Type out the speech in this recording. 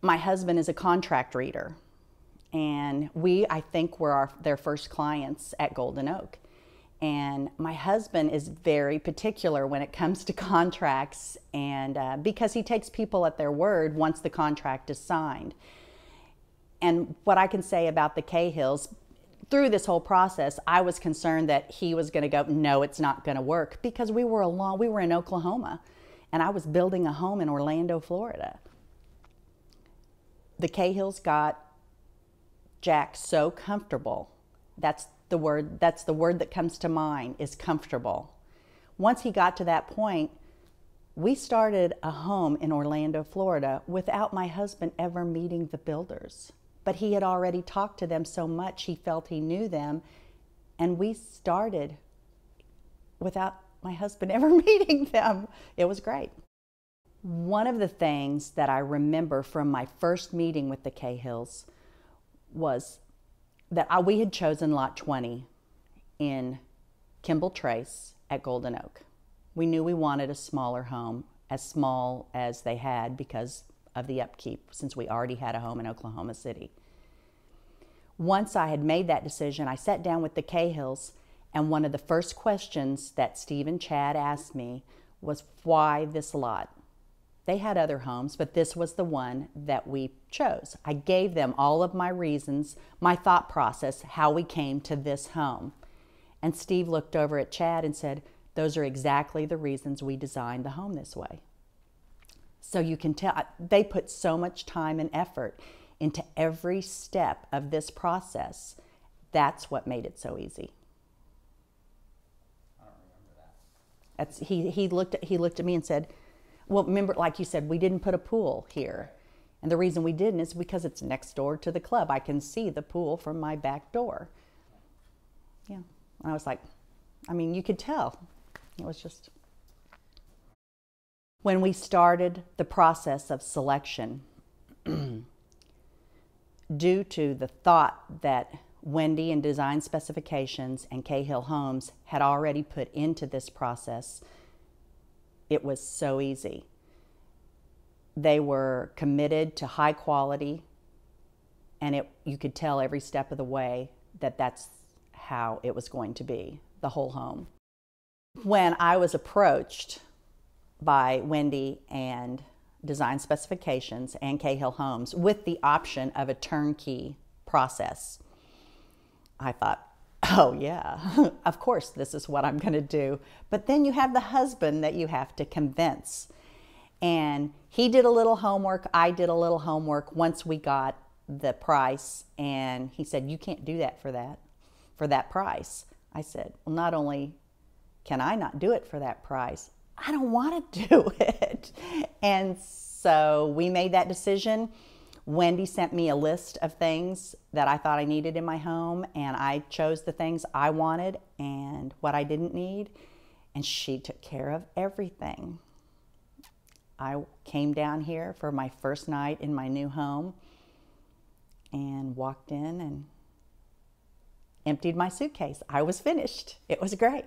My husband is a contract reader, and I think, were their first clients at Golden Oak. And my husband is very particular when it comes to contracts, and because he takes people at their word once the contract is signed. And what I can say about the Cahills, through this whole process, I was concerned that he was going to go, no, it's not going to work, because we were in Oklahoma, and I was building a home in Orlando, Florida. The Cahills got Jack so comfortable. That's the word that comes to mind, is comfortable. Once he got to that point, we started a home in Orlando, Florida, without my husband ever meeting the builders. But he had already talked to them so much, he felt he knew them, and we started without my husband ever meeting them. It was great. One of the things that I remember from my first meeting with the Cahills was that we had chosen Lot 20 in Kimball Trace at Golden Oak. We knew we wanted a smaller home, as small as they had, because of the upkeep, since we already had a home in Oklahoma City. Once I had made that decision, I sat down with the Cahills, and one of the first questions that Steve and Chad asked me was, why this lot? They had other homes, but this was the one that we chose. I gave them all of my reasons, my thought process, how we came to this home. And Steve looked over at Chad and said, those are exactly the reasons we designed the home this way. So you can tell, they put so much time and effort into every step of this process. That's what made it so easy. I don't remember that. He looked at me and said, well, remember, like you said, we didn't put a pool here. And the reason we didn't is because it's next door to the club. I can see the pool from my back door. Yeah. And I was like, I mean, you could tell. It was just... When we started the process of selection, due to the thought that Wendy and Design Specifications and Cahill Homes had already put into this process, it was so easy. They were committed to high quality, and you could tell every step of the way that that's how it was going to be, the whole home. When I was approached by Wendy and Design Specifications and Cahill Homes with the option of a turnkey process, I thought, oh yeah, of course this is what I'm going to do. But then you have the husband that you have to convince. And he did a little homework, I did a little homework once we got the price, and he said, you can't do that for that price. I said, well, not only can I not do it for that price, I don't want to do it. And so we made that decision. Wendy sent me a list of things that I thought I needed in my home, and I chose the things I wanted and what I didn't need, and she took care of everything. I came down here for my first night in my new home and walked in and emptied my suitcase. I was finished. It was great.